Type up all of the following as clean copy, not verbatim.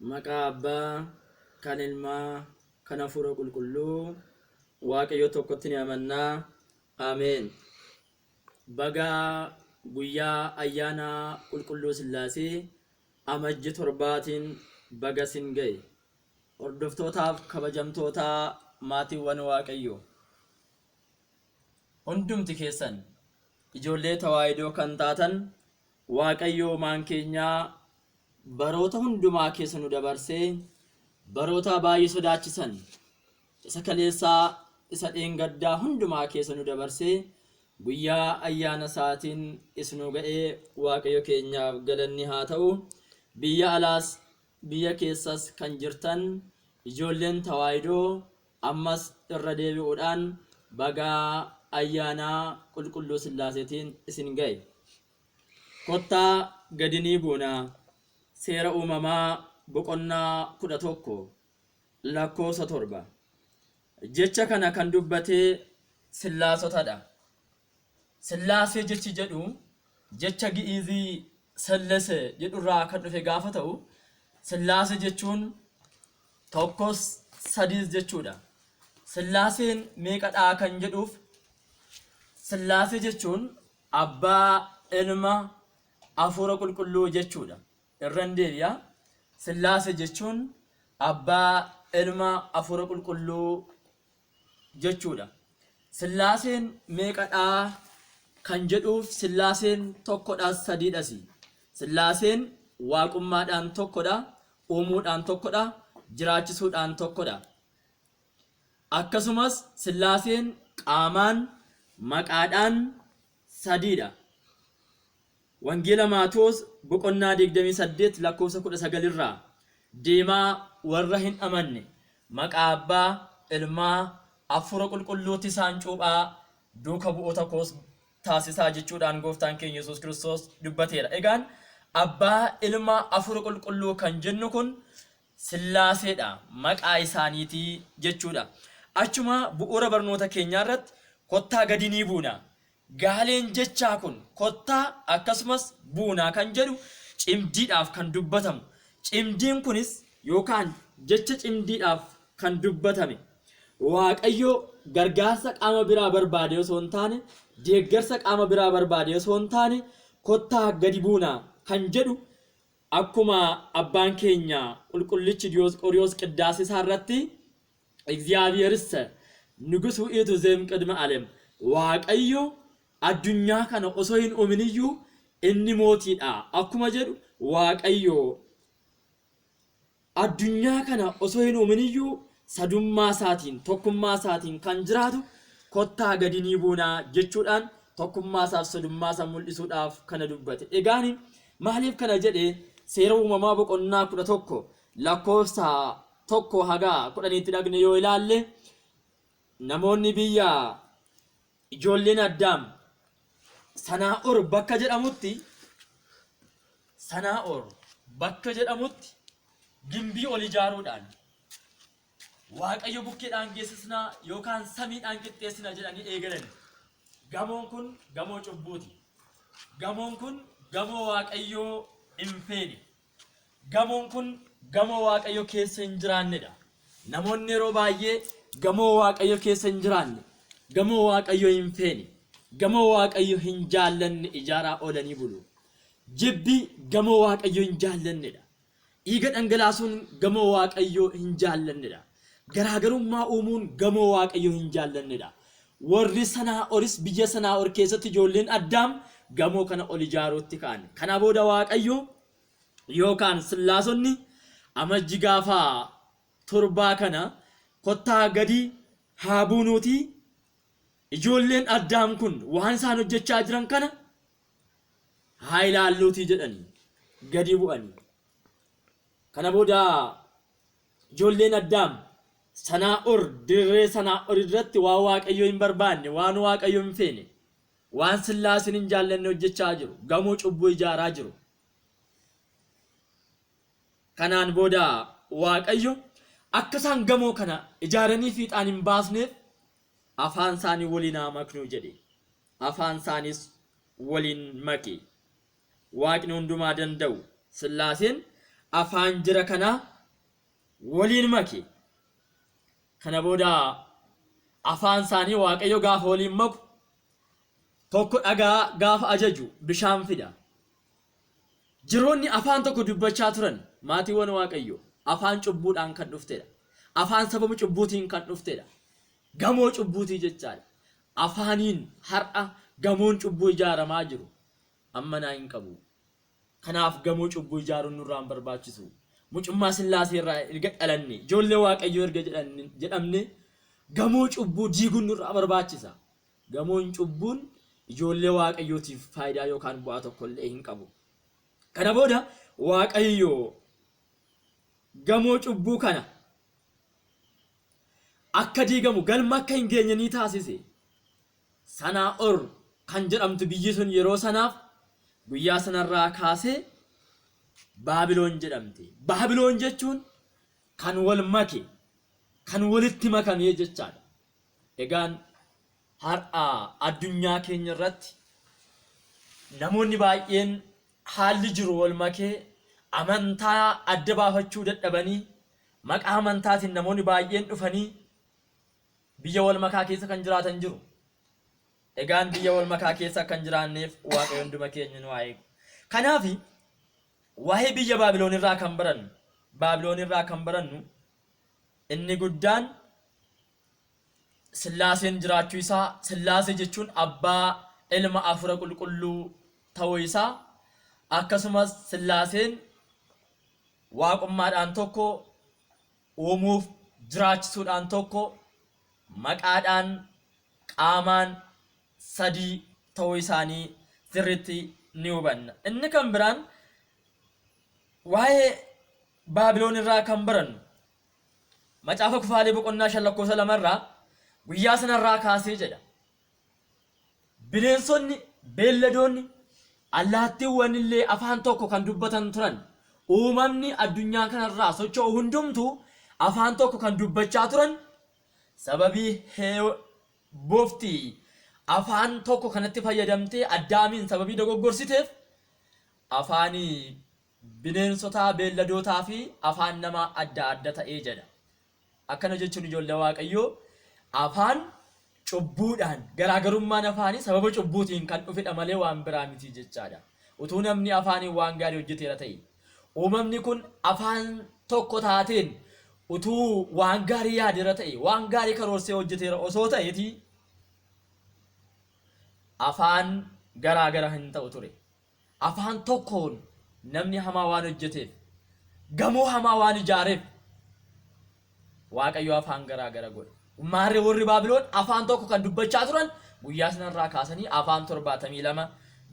Maqaa Abbaa, kan Ilmaa, kan Hafuura Qulqulluu, Waaqayyo tokkotti ni amannaa. Ameen. Baga guyyaa ayyaana qulqulluu Sillaasee amajji torbaatiin baga sin ga'e. Hordoftootaaf kabajamtootaa maatiiwwan Waaqayyoo. Hundumti keessan ijoollee tawaahidoo kan taatan Waaqayyoo maan keenyaa baroota hundumaa keessa nu dabarsee baroota baay'ee sodaachisan isa kaleessaa isa dheengaddaa hundumaa keessa nu dabarsee guyyaa ayyaana isaatiin isnu ga'ee Waaqayyo keenyaaf galanni haa ta'u. Biyya alaas biyya keessas kan jirtan ijoolleen tawaahidoo ammas irra deebi'uudhaan baga ayyaana qulqulluu Sillaaseetiin isin ga'e. Kottaa gadinii buunaa. Seera uumamaa boqonnaa 11 lakkoofsa 7. Jecha kana kan dubbatee Sillaasotadha. Sillaasee jechi jedhu jecha gi'izii sallase jedhurraa kan dhufe gaafa ta'u, Sillaasee jechuun tokkos sadiis jechuudha. Sillaaseen meeqadhaa kan jedhuuf, Sillaasee jechuun Abbaa, Ilma, Hafuura Qulqulluu jechuudha. Irran deebi'a. Sillaasee jechuun Abbaa, Ilma, Hafuura Qulqulluu jechuudha. Sillaaseen meeqadhaa kan jedhuuf, Sillaaseen tokkodha sadiidhas. Sillaaseen waaqummaadhaan tokkodha, uumuudhaan tokkodha, jiraachisuudhaan tokkodha. Akkasumas Sillaaseen qaamaan maqaadhaan sadiidha. Wangeela Maatewos boqonnaa 28 lakkoofsa 19 irraa deemaa warra hin amanne maqaa Abbaa, Ilmaa, Hafuura Qulqulluutti isaan cuuphaa duuka bu'oota koos taasisaa jechuudhaan gooftaan keenya Yesuus Kiristoos dubbateera. Egaan Abbaa, Ilmaa, Hafuura Qulqulluu kan jennu kun Sillaaseedha, maqaa isaaniitii jechuudha. Achuma bu'uura barnoota keenyaa irratti kottaa gadi ni buuna. Gaaleen jechaa kun kottaa akkasumas buunaa kan jedhu cimdiidhaaf kan dubbatamu. Cimdiin kunis yookaan jecha cimdiidhaaf kan dubbatame Waaqayyo gargaarsa qaama biraa barbaade osoo hin taane, deeggarsa qaama biraa barbaade osoo hin taane, kottaa gadi buunaa kan jedhu akkuma abbaan keenya qulqullichi Diyoosqoriyoos qiddaasee isaa irratti እግዚአብሔርሰ ንጉሡ ኢቱ ዘእምቅድመ ዓለም Waaqayyo addunyaa kana osoo hin uuminiyyuu inni mootiidha akkuma jedhu, Waaqayyo addunyaa kana osoo hin uuminiyyuu sadummaa isaatiin tokkummaa isaatiin kan jiraatu kottaa gadi ni buunaa jechuudhaan tokkummaa isaaf sadummaa isaa mul'isuudhaaf kana dubbate. Egaan maaliif kana jedhe? Seera uumamaa boqonnaa 11 lakkoofsa 1 haga 10tti dhaqne yoo ilaalle, namoonni biyya ijoolleen Addaam Sanaa'or bakka jedhamutti gimbii ol ijaaruudhaan Waaqayyo bukkeedhaan geessisnaa yookaan samiidhaan qixxeessina jedhanii eegalan. Gamoon kun gamoo cubbuuti. Gamoon kun gamoo Waaqayyoo hin feene. Gamoon kun gamoo Waaqayyo keessa hin jiraannedha. Namoonni yeroo baay'ee gamoo Waaqayyo keessa hin jiraanne, gamoo Waaqayyo hin feene, gamoo Waaqayyo hin jaallanne ijaaraa oolanii bulu. Jibbi gamoo Waaqayyo hin jaallannedha. Dhiiga dhangalaasuun gamoo Waaqayyo hin jaallannedha. Garaagarummaa uumuun gamoo Waaqayyo hin jaallannedha. Warri Sanaa'oris biyya Sanaa'or keessatti ijoolleen Addaam gamoo kana ol ijaaruutti ka'an. Kana booda Waaqayyo yookaan Sillaasonni amajji gaafa torbaa kana kottaa gadi haa buunuuti, ijoolleen Addaam kun waan isaan hojjechaa jiran kana haa ilaalluuti jedhanii gadi bu'anii. Kana booda ijoolleen Addaam Sanaa'or dirree Sanaa'or irratti waan Waaqayyo hin barbaanne, waan Waaqayyo hin feene, waan Sillaaseen hin jaallanne hojjechaa jiru. Gamoo cubbuu ijaaraa jiru. Kanaan booda Waaqayyo akka isaan gamoo kana ijaaranii fiixaan hin baasneef afaan isaanii waliin haa maknuu jedhe. Afaan isaaniis waliin make. Waaqni hundumaa danda'u Sillaaseen afaan jira kana waliin make. Kana booda afaan isaanii Waaqayyo gaafa waliin maku tokko dhagaa gaafa ajaju bishaan fida. Jiroonni afaan tokko dubbachaa turan maatiiwwan Waaqayyo afaan cubbuudhaan kan dhuftedha. Afaan sababa cubbuutiin kan dhuftedha. Gamoo cubbuutii jechaadha. Afaaniin har'a gamoon cubbuu ijaaramaa jiru amma naa hin qabu. Kanaaf gamoo cubbuu ijaaruun nurraan barbaachisu. Mucummaa Sillaasee irraa erga dhalanne ijoollee Waaqayyoo erga jedhamne gamoo cubbuu diiguun nurraa barbaachisa. Gamoon cubbuun ijoollee Waaqayyootiif faayidaa yookaan bu'aa tokko illee hin qabu. Kana booda Waaqayyo gamoo cubbuu kana akka diigamu galma akka hin geenye ni taasise. Sanaa'or kan jedhamtu biyyi sun yeroo sanaaf guyyaa sanarraa kaasee Baabiloon jedhamte. Baabiloon jechuun kan wal make, kan walitti makame jechaadha. Egaan har'a addunyaa keenya irratti namoonni baay'een haalli jiru wal makee amantaa adda baafachuu dadhabanii maqaa amantaatiin namoonni baay'een dhufanii biyya wal makaa keessa kan jiraatan jiru. Egaan biyya wal makaa keessa kan jiraanneef Waaqayyo hunduma keenya nu haa eegu. Kanaaf waa'ee biyya Baabiloon irraa kan barannu inni guddaan Sillaaseen jiraachuu isaa. Sillaasee jechuun abbaa ilma afura qulqulluu ta'uu isaa, akkasumas Sillaaseen waaqummaadhaan tokko, uumuuf jiraachisuudhaan tokko, maqaadhaan qaamaan sadii ta'uu isaanii sirriitti ni hubanna. Inni kan biraan waa'ee Baabiloon irraa kan barannu macaafa Kufaalee boqonnaa 5:2 irraa guyyaa sanarraa kaasee jedha. Bineensonni, beelladoonni, allaattiiwwan illee afaan tokko kan dubbatan turan. Uumamni addunyaa kanarraa socho'u hundumtuu afaan tokko kan dubbachaa turan. Sababii booftii afaan tokko kanatti fayyadamtee Addaamiin sababii dogoggorsiteef afaanii bineensotaa, beelladootaa fi afaan namaa adda adda ta'ee jedha. Akkana jechuun ijoollee Waaqayyoo afaan cubbuudhaan garaagarummaan afaanii sababa cubbuutiin kan dhufedha malee waan biraa miti jechaadha. Utuu namni afaaniin waan gaarii hojjeteera ta'e, uumamni kun afaan tokko taateen utuu waan gaarii yaadeera ta'e, waan gaarii karoorsee hojjeteera osoo ta'eeti afaan garaagara hin ta'u ture. Afaan tokkoon namni hamaa waan hojjeteef, gamoo hamaa waan ijaareef Waaqayyo afaan garaagara godhe. Maarree warri Baabiloon afaan tokko kan dubbachaa turan guyyaa sanarraa kaasanii afaan 72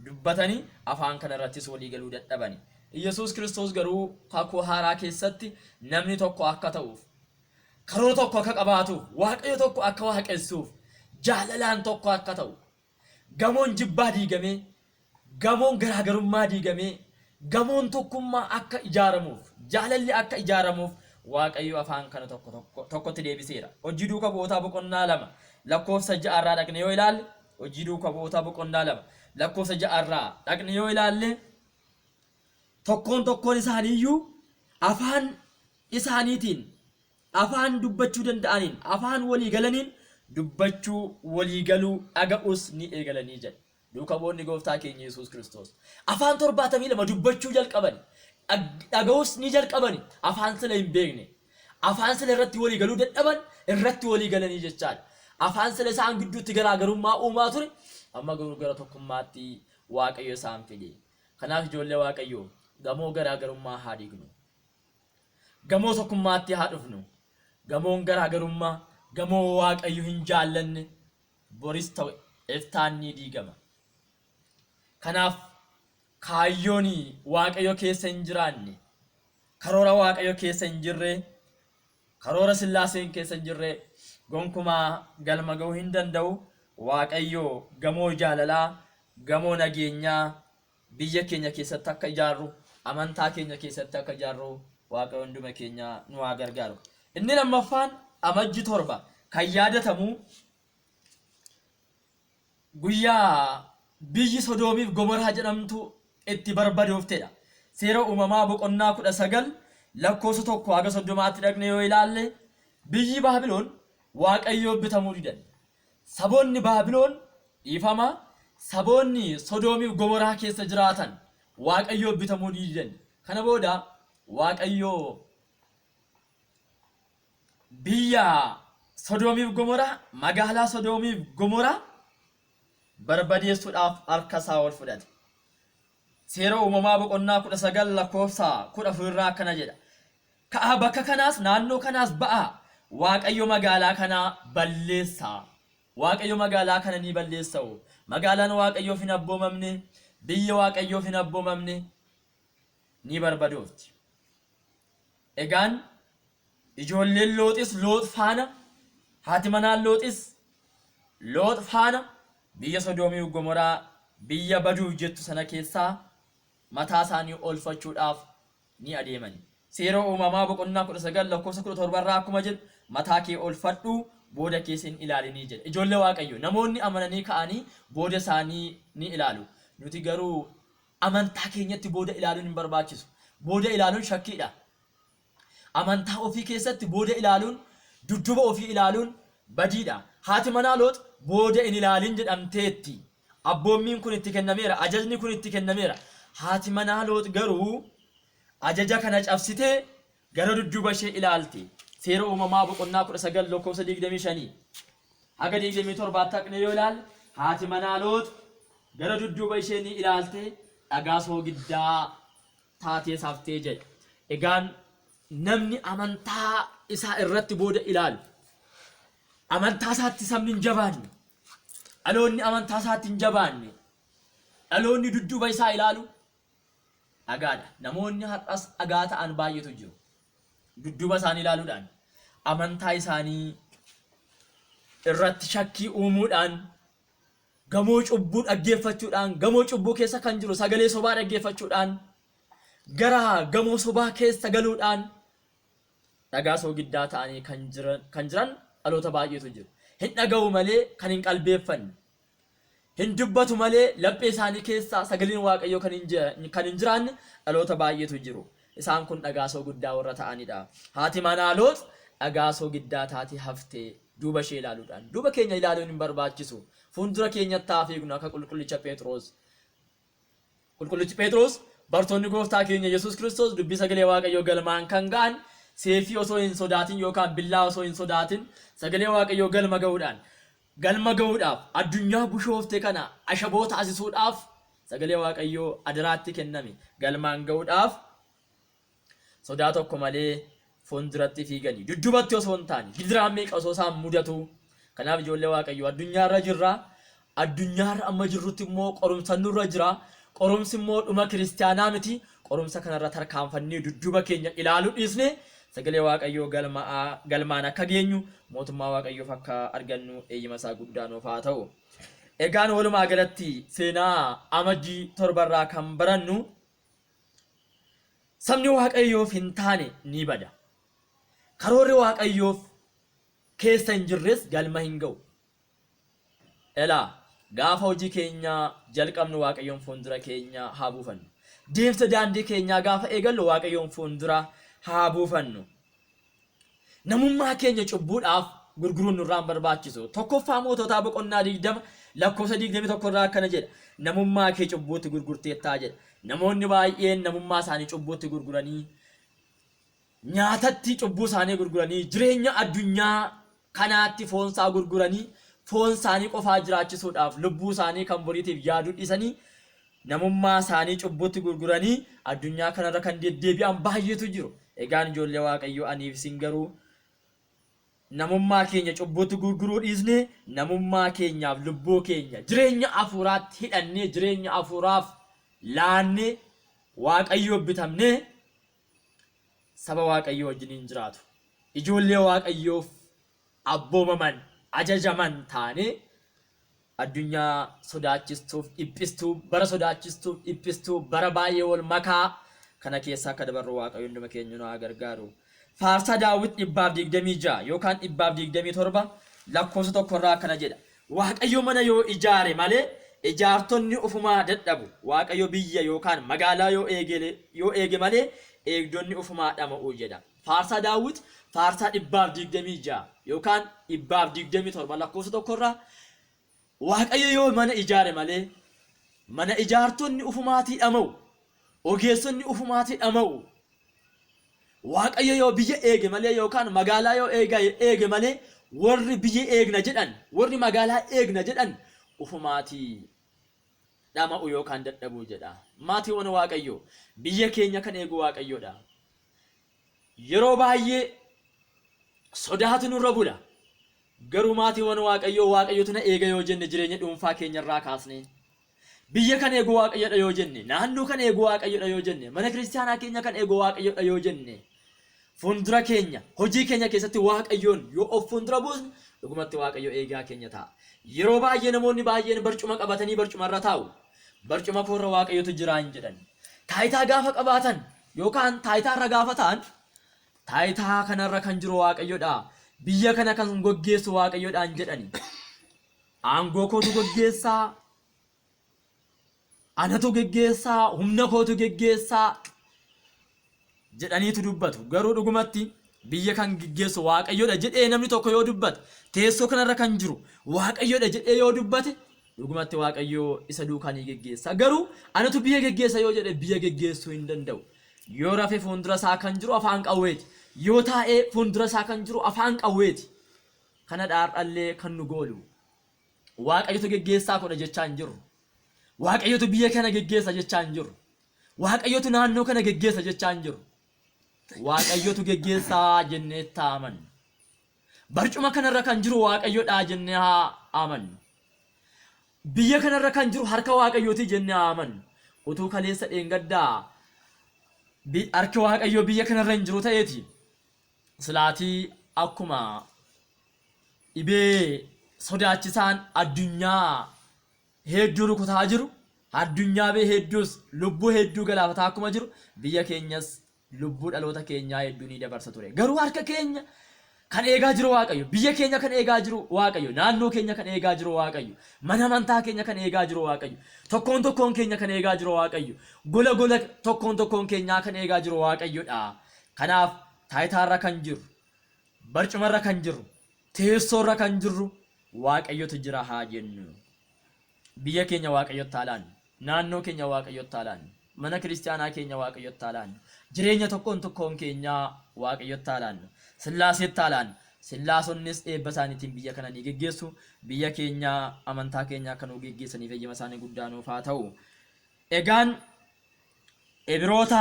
dubbatanii afaan kana irrattis walii galuu dadhabani. Yesuus Kiristoos garuu kakuu haaraa keessatti namni tokko akka ta'uuf, karoora tokko akka qabaatuuf, Waaqayyo tokko akka waaqessuuf, jaalalaan tokko akka ta'u, gamoon jibbaa diigamee, gamoon garaagarummaa diigamee, gamoon tokkummaa akka ijaaramuuf, jaalalli akka ijaaramuuf Waaqayyo afaan kana tokkotti deebiseera. Hojii duukaa bu'ootaa boqonnaa 2 lakkoofsa 6 irraa dhaqne yoo ilaalle, hojii duukaa bu'ootaa boqonnaa 2 lakkoofsa 6 irraa dhaqne yoo ilaalle, tokkoon isaaniiyyuu afaan isaaniitiin, afaan dubbachuu danda'aniin, afaan walii galaniin dubbachuu, walii galuu, dhaga'uus ni eegalanii jedha. Duukaa bu'oonni gooftaa keenya Yesuus Kiristoos afaan 72 dubbachuu jalqabani. Dhaga'uus ni jalqabani. Afaan sila hin beekne, afaan sila irratti walii galuu dadhaban irratti walii galanii jechaadha. Afaan sila isaan gidduutti garaagarummaa uumaa ture amma gara tokkummaatti Waaqayyo isaan fide. Kanaaf ijoollee Waaqayyoo gamoo garaagarummaa haa diignu, gamoo tokkummaatti haa dhufnu. Gamoon garaagarummaa, gamoo Waaqayyo hin jaallanne boris ta'e iftaan ni diigama. Kanaaf kaayyoon Waaqayyo keessa hin jiraanne, karoora Waaqayyo keessa hin jirre, karoora Sillaaseen keessa hin jirre gonkumaa galma ga'uu hin danda'u. Waaqayyo gamoo jaalalaa, gamoo nageenyaa biyya keenya keessatti akka ijaarru, amantaa keenya keessatti akka ijaarru Waaqayyo hunduma keenya nu haa gargaaru. Inni lammaffaan amajji 7 kan yaadatamu guyyaa biyyi Sodoomiif Gomoraa jedhamtu itti barbadooftedha. seera uumamaa boqonnaa 19 lakkoofsa 1 haga 30tti dhaqne yoo ilaalle biyyi Baabiloon Waaqayyoo bitamuu didan. Saboonni Baabiloon dhiifama, saboonni Sodoomii fi Gomoraa keessa jiraatan Waaqayyoo bitamuu didan. Kana booda Waaqayyoo biyya Sodoomii fi Gomoraa, magaalaa Sodoomii fi Gomoraa barbadeessuudhaaf harka isaa ol fudhate. Seera uumamaa boqonnaa 19 lakkoofsa 14 irraa akkana jedha. Ka'aa bakka kanaas naannoo kanaas ba'aa, Waaqayyo magaalaa kana balleessaa. Waaqayyo magaalaa kana ni balleessa'u. Magaalaan Waaqayyoof hin abboomamne, biyya Waaqayyoof hin abboomamne ni barbadoofti. Egaan ijoolleen Looxis Loox faana, haati manaan Looxis Loox faana biyya Sodoomii fi Gomoraa biyya baduuf jettu sana keessaa mataa isaanii olfachuudhaaf ni adeeman. Seera uumamaa boqonnaa 19 lakkoofsa 17 irraa akkuma jedhu mataa kee olfadhu booda keessa hin ilaalinii jedha. Ijoollee Waaqayyo namoonni amananii ka'anii booda isaanii ni ilaalu. Nuti garuu amantaa keenyatti booda ilaaluun hin barbaachisu. Booda ilaaluun shakkiidha. Amantaa ofii keessatti booda ilaaluun, dudduba ofii ilaaluun badiidha. Haati manaa Loox booda hin ilaalin jedhamteetti. Abboommiin kun itti kennameera, ajajni kun itti kennameera. Haati manaa Loox garuu ajaja kana cabsitee gara dudduba ishee ilaalte. Seera uumamaa boqonnaa 19 lakkoofsa 25 haga 27 dhaqne yoo ilaalle haati manaa Loox gara dudduba ishee ni ilaalte, dhagaa soogiddaa taatee saaftee jedha. Egaan namni amantaa isaa irratti booda ilaalu, amantaa isaatti sabni hin jabaanne, dhaloonni amantaa isaatti hin jabaanne, dhaloonni dudduba isaa ilaalu dhagaadha. Namoonni har'as dhagaa ta'an baay'eetu jiru. Dudduba isaanii ilaaluudhaan, amantaa isaanii irratti shakkii uumuudhaan, gamoo cubbuu dhaggeeffachuudhaan, gamoo cubbuu keessa kan jiru sagalee sobaa dhaggeeffachuudhaan, gara gamoo sobaa keessa galuudhaan dhagaa soogiddaa ta'anii kan jiran dhaloota baay'eetu jiru. Hin dhaga'u malee kan hin qalbeeffanne, hin dubbatu malee laphee isaanii keessaa sagaleen Waaqayyoo kan hin jiraanne dhaloota baay'eetu jiru. Isaan kun dhagaa soogiddaa warra ta'anidha. Haati manaa Loox dhagaa soogiddaa taatee haftee duuba ishee ilaaluudhaan. Duuba keenya ilaaluun hin barbaachisu. Fuuldura keenyatti haa fiignu akka qulqullicha Phexros. Qulqullichi Phexros bartoonni gooftaa keenya Yesuus Kiristoos dubbii sagalee Waaqayyoo galmaan kan ga'an seefii osoo hin sodaatin yookaan billaa osoo hin sodaatin sagalee Waaqayyoo galma ga'uudhaaf addunyaa bushoofte kana ashaboo taasisuudhaaf sagalee Waaqayyoo adaraatti kenname galmaan ga'uudhaaf sodaa tokko malee fuulduratti fiiganii dudubatti osoo hin taane gidiraan meeqa osoo isaan mudatu. Kanaaf ijoollee Waaqayyoo addunyaarra jirra. Addunyaarra amma jirrutti immoo qorumsa nurra jira. Qorumsi immoo dhuma kiristaanaa miti. Qorumsa kanarra tarkaanfannee duduba keenya ilaaluu dhiisne sagalee Waaqayyoo galmaan akka geenyu mootummaa Waaqayyoof akka argannu eeyyama isaa guddaa nuuf haa ta'u. Egaan walumaa galatti seenaa Amajjii 7 irraa kan barannu sabni Waaqayyoof hin taane ni bada. Karoorri Waaqayyoof keessa hin jirres galma hin ga'u. Elaa gaafa hojii keenya jalqabnu Waaqayyoon fuuldura keenya haa buufannu. Deemsa daandii keenyaa gaafa eegallu Waaqayyoon fuuldura haa buufannu. Namummaa keenya cubbuudhaaf gurguruun nurraan barbaachisu. Tokkoffaa Moototaa boqonnaa 20 lakkoofsa 21 irraa akkana jedha. Namummaa kee cubbuutti gurgurteettaa jedha. Namoonni baay'een namummaa isaanii cubbuutti gurguranii, nyaatatti cubbuu isaanii gurguranii, jireenya addunyaa kanaatti foon isaa gurguranii, foon isaanii qofaa jiraachisuudhaaf lubbuu isaanii kan boriitiif yaaduu dhiisanii namummaa isaanii cubbuutti gurguranii addunyaa kanarra kan deddeebi'an baay'eetu jiru. Egaan ijoollee Waaqayyoo aniif isin garuu namummaa keenya cubbuutti gurguruu dhiisne namummaa keenyaaf lubbuu keenya jireenya hafuuraatti hidhannee jireenya hafuuraaf laannee Waaqayyoo bitamnee saba Waaqayyoo wajjin jiraatu. Ijoollee Waaqayyoof abboomaman ajajaman taane addunyaa sodaachistuuf dhiphistuu bara sodaachistuuf dhiphistuu bara baay'ee wal makaa kana keessa akka dabarru Waaqayyoon dhuma keenya nu haa gargaaru. Faarsaa Daawit 126 yookaan 127 lakkoofsa 1 irraa akkana jedha. Waaqayyo mana yoo ijaare malee ijaartonni ufumaa dadhabu waaqayyo biyya yookaan magaalaa yoo eege malee eegdonni ufumaa dhama'uu jedha. Faarsaa Daawit faarsaa 126 yookaan 127 lakkoofsa tokkorraa waaqayyo yoo mana ijaare malee mana ijaartonni ufumaatii dhama'u, ogeessonni ufumaatii dhama'u. Waaqayyo yoo biyya eege malee yookaan magaalaa yoo eege malee warri biyya eegna jedhan, warri magaalaa eegna jedhan ufumaatii dhama'u yookaan dadhabuu jedha. Maatiiwwan waaqayyo biyya keenya kan eegu waaqayyoodha. Yeroo baay'ee sodaatu nurra bula. Garuu maatiiwwan waaqayyotu na eega yoo jenne jireenya dhuunfaa keenyarraa kaasne biyya kan eegu waaqayyoodha yoo jenne, naannoo kan eegu waaqayyoodha yoo jenne, mana kiristaanaa keenya kan eegu waaqayyoodha yoo jenne, fuuldura keenya hojii keenya keessatti waaqayyoon yoo of fuuldura buusne dhugumatti waaqayyo eegaa keenya ta'a. Yeroo baay'ee namoonni baay'een barcuma qabatanii barcumarra taa'u. Barcuma koorra waaqayyotu jira hin jedhan. Taayitaa gaafa qabaatan yookaan taayitaarra gaafa ta'an taayitaa kanarra kan jiru waaqayyoodha. Biyya kana kan gaggeessu waaqayyoodha hin jedhani. Aangoo kootu gaggeessaa, anatu gaggeessaa, humna kootu gaggeessaa jedhaniitu dubbatu. Garuu dhugumatti biyya kan gaggeessu waaqayyoodha jedhee namni tokko yoo dubbate, teessoo kanarra kan jiru waaqayyoodha jedhee yoo dubbate dhugumatti waaqayyoo isa duukaanii gaggeessa. Garuu anatu biyya gaggeessa yoo jedhe biyya gaggeessuu hin danda'u. Yoo rafee fuuldura isaa kan jiru afaan qawweeti. Yoo taa'ee fuuldura isaa kan jiru afaan qawweeti. Kana dhaardhallee kan nu goolu. Waaqayyotu gaggeessaa godha jechaa hin jirru. Waaqayyotu biyya kana gaggeessa jechaa hin jirru. Waaqayyotu naannoo kana gaggeessa jechaa hin jirru. Waaqayyotu gaggeessaa jennee taaman. Barcuma kanarra kan jiru waaqayyoodha jennee haa amannu. Biyya kanarra kan jiru harka waaqayyooti jennee haa amannu. Utuu kaleessa dheengaddaa harki waaqayyoo biyya kanarra hin jiru ta'eeti silaatii akkuma dhibee sodaachisaan addunyaa hedduu rukutaa jiru, addunyaa bee hedduus lubbuu hedduu galaafataa akkuma jiru biyya keenyas lubbuu dhaloota keenyaa hedduu ni dabarsa ture. Garuu harka keenya kan eegaa jiru waaqayyo, biyya keenya kan eegaa jiru waaqayyo, naannoo keenya kan eegaa jiru waaqayyo, mana amantaa keenya kan eegaa jiru waaqayyo, tokkoon keenya kan eegaa jiru waaqayyo, gola tokkoon keenyaa kan eegaa jiru waaqayyodha. Kanaaf taayitaarra kan jiru, barcumarra kan jiru, teessoorra kan jirru waaqayyotu jira haa jennu. Biyya keenya waaqayyotti haalaan, naannoo keenya waaqayyotti haalaan, mana kiristaanaa keenya waaqayyotti haalaan, jireenya tokkoon keenyaa waaqayyotti haalaan, Sillaaseetti haalaan, sillaasonnis eebba isaaniitiin biyya kana ni geggeessu. Biyya keenya amantaa keenya kan nu geggeessaniif eeyyama isaanii guddaa nuuf haa ta'u. Egaan Ibroota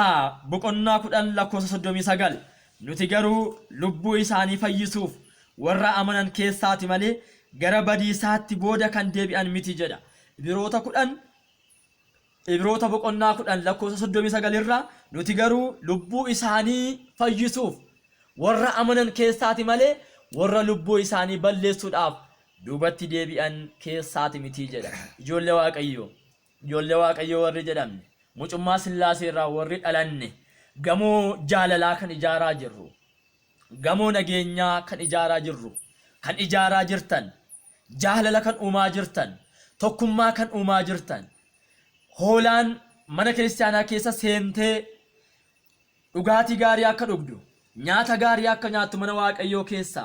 boqonnaa 10 lakkoofsa 39 nuti garuu lubbuu isaanii fayyisuuf warra amanan keessaati malee gara badiisaatti booda kan deebi'an miti jedha. Ibroota boqonnaa 10 lakkoofsa 39 irraa nuti garuu lubbuu isaanii fayyisuuf warra amanan keessaati malee warra lubbuu isaanii balleessuudhaaf duubatti deebi'an keessaati miti jedha. Ijoollee waaqayyoo warri jedhamne mucummaa Sillaasee irraa warri dhalanne gamoo jaalalaa kan ijaaraa jirru, gamoo nageenyaa kan ijaaraa jirru, kan ijaaraa jirtan, jaalala kan uumaa jirtan, tokkummaa kan uumaa jirtan, hoolaan mana kiristaanaa keessa seentee dhugaatii gaarii akka dhugdu, nyaata gaarii akka nyaattu mana waaqayyoo keessa,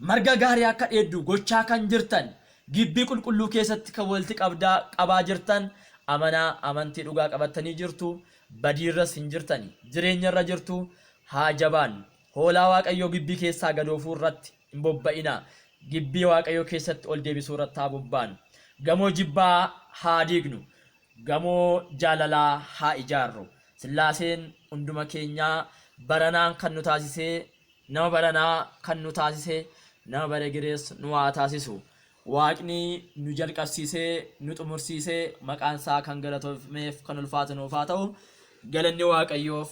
marga gaarii akka dheeddu gochaa kan jirtan, gibbii qulqulluu keessatti kan walitti qabaa jirtan, amantii dhugaa qabattanii jirtu, badiirras hin jirtani, jireenyarra jirtu, haa jabaan. Hoolaa waaqayyoo gibbii keessaa gad oofuu irratti hin bobba'ina. Gibbii waaqayyoo keessatti ol deebisuu irratti haa bobba'an. Gamoo jibbaa haa diignu, gamoo jaalalaa haa ijaarru. Sillaaseen hunduma keenyaa baranaan kan nu taasisee, nama baranaa kan nu taasisee, nama bara girees nu haa taasisu. Waaqni nu jalqabsiisee, nu xumursiisee, maqaan isaa kan galatameef kan ulfaatu nuuf haa ta'u. Galanni waaqayyoof.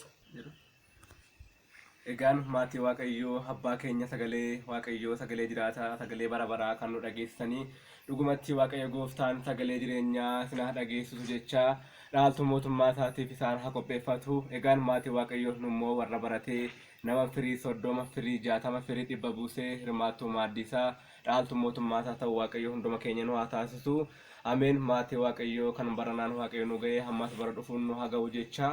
Egaan maatii waaqayyoo abbaa keenya sagalee waaqayyoo sagalee jiraataa sagalee bara baraa kan nu dhageessanii dhugumatti waaqayyo gooftaan sagalee jireenyaa isin haa dhageessisu jecha dhaaltu mootummaa isaatiif isaan haa qopheeffatu. Egaan maatii waaqayyoo nummoo warra baratee nama firii 30 firii 60 firii 100 buusee hirmaattuu maaddiisaa dhaaltu mootummaa isaa ta'u waaqayyo hunduma keenya nu haa taasisu. ameen maatii waaqayyoo kan baranaan waaqayyo nu ga'e hammas bara dhufuun nu haa ga'u jecha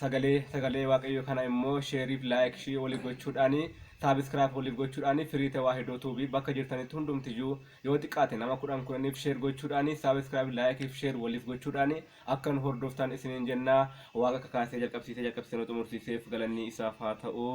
sagalee waaqayyo kana immoo sheeriif laayik shii waliif gochuudhaani saabskraayib waliif gochuudhaani firii ta'aa hidoo tuubii bakka jirtanitti hundumtiyyuu yoo xiqqaate nama 10 sheer gochuudhaani saabskraayib laayikiif sheer waliif gochuudhaani akka nu hordoftan isiniin jennaa waaqa kakaasee jalqabsiisee nu xumursiiseef galanni isaaf haa ta'u.